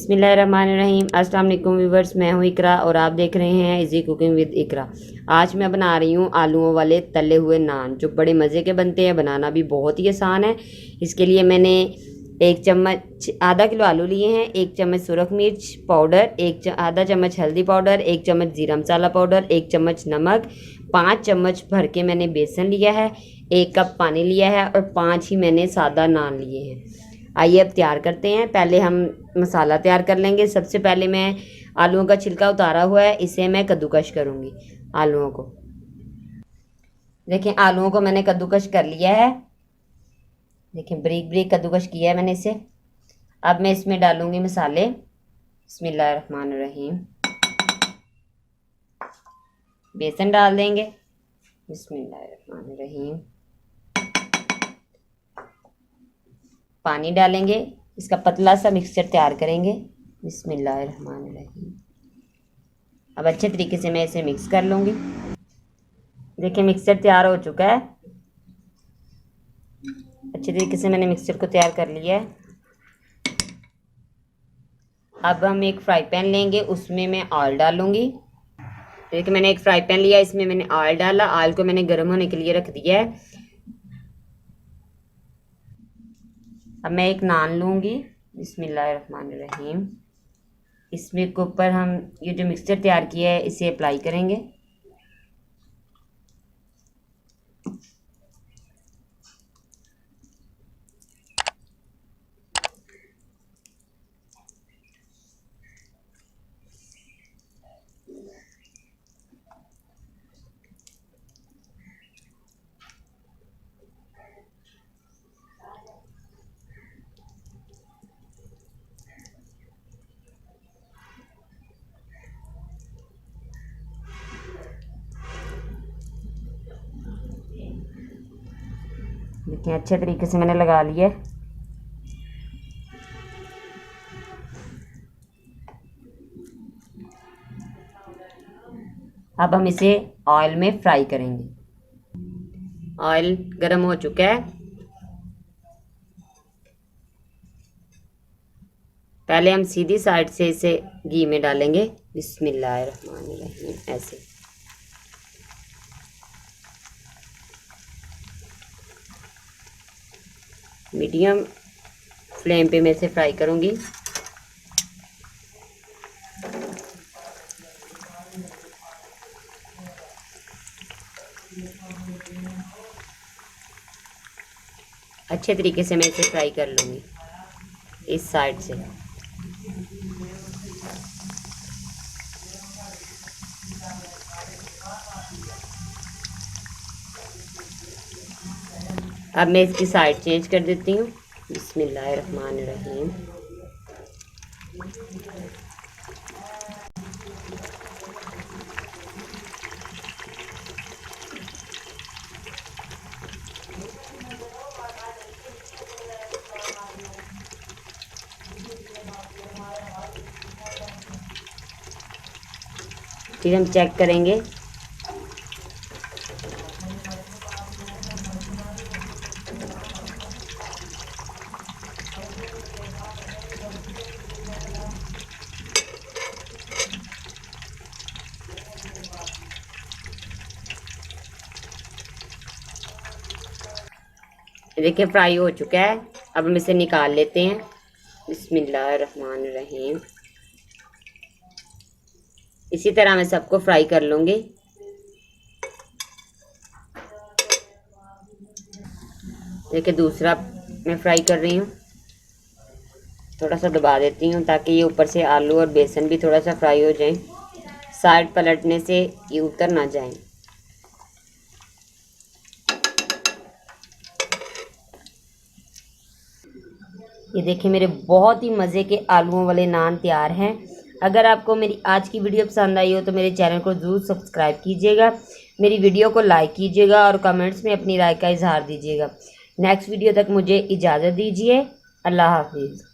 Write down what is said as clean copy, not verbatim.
बिस्मिल्लाहिर्रहमानिर्रहीम। अस्सलाम वालेकुम व्यूवर्स, मैं हूँ इकरा और आप देख रहे हैं इजी कुकिंग विद इकरा। आज मैं बना रही हूँ आलूओं वाले तले हुए नान, जो बड़े मज़े के बनते हैं, बनाना भी बहुत ही आसान है। इसके लिए मैंने एक चम्मच आधा किलो आलू लिए हैं, एक चम्मच सुरख मिर्च पाउडर, आधा चम्मच हल्दी पाउडर, एक चम्मच जीरा मसाला पाउडर, एक चम्मच नमक, 5 चम्मच भर के मैंने बेसन लिया है, 1 कप पानी लिया है और 5 ही मैंने सादा नान लिए हैं। आइए अब तैयार करते हैं। पहले हम मसाला तैयार कर लेंगे। सबसे पहले मैं आलूओं का छिलका उतारा हुआ है, इसे मैं कद्दूकश करूँगी। आलूओं को देखें, आलूओं को मैंने कद्दूकश कर लिया है। देखें, ब्रीक ब्रीक कद्दूकश किया है मैंने इसे। अब मैं इसमें डालूंगी मसाले। बिस्मिल्लाहिर्रहमानिर्रहीम। बेसन डाल देंगे। बिस्मिल्लाहिर्रहमानिर्रहीम। पानी डालेंगे, इसका पतला सा मिक्सचर तैयार करेंगे। बिस्मिल्लाहिर्रहमानिर्रहीम। अब अच्छे तरीके से मैं इसे मिक्स कर लूँगी। देखिए, मिक्सचर तैयार हो चुका है। अच्छे तरीके से मैंने मिक्सचर को तैयार कर लिया है। अब हम एक फ्राई पैन लेंगे, उसमें मैं ऑयल डालूँगी। देखिए, मैंने एक फ्राई पैन लिया, इसमें मैंने ऑयल डाला। ऑयल को मैंने गर्म होने के लिए रख दिया है। अब मैं एक नान लूँगी। बिस्मिल्लाहिर्रहमानिर्रहीम। इसमें के ऊपर हम ये जो मिक्सचर तैयार किया है इसे अप्लाई करेंगे। देखिए, अच्छे तरीके से मैंने लगा लिया है। अब हम इसे ऑयल में फ्राई करेंगे। ऑयल गर्म हो चुका है। पहले हम सीधी साइड से इसे घी में डालेंगे। बिस्मिल्लाहिर्रहमानिर्रहीम। ऐसे मीडियम फ्लेम पे मैं इसे फ्राई करूंगी। अच्छे तरीके से मैं इसे फ्राई कर लूँगी इस साइड से। अब मैं इसकी साइड चेंज कर देती हूँ। बिस्मिल्लाहिर्रहमानिर्रहीम। फिर हम चेक करेंगे। देखिए, फ्राई हो चुका है। अब हम इसे निकाल लेते हैं। बिस्मिल्लाहिर्रहमानिर्रहीम। इसी तरह मैं सबको फ्राई कर लूँगी। देखिए, दूसरा मैं फ्राई कर रही हूँ। थोड़ा सा दबा देती हूँ ताकि ये ऊपर से आलू और बेसन भी थोड़ा सा फ्राई हो जाए। साइड पलटने से ये उतर ना जाए। ये देखिए, मेरे बहुत ही मज़े के आलूओं वाले नान तैयार हैं। अगर आपको मेरी आज की वीडियो पसंद आई हो तो मेरे चैनल को ज़रूर सब्सक्राइब कीजिएगा, मेरी वीडियो को लाइक कीजिएगा और कमेंट्स में अपनी राय का इजहार दीजिएगा। नेक्स्ट वीडियो तक मुझे इजाज़त दीजिए। अल्लाह हाफिज़।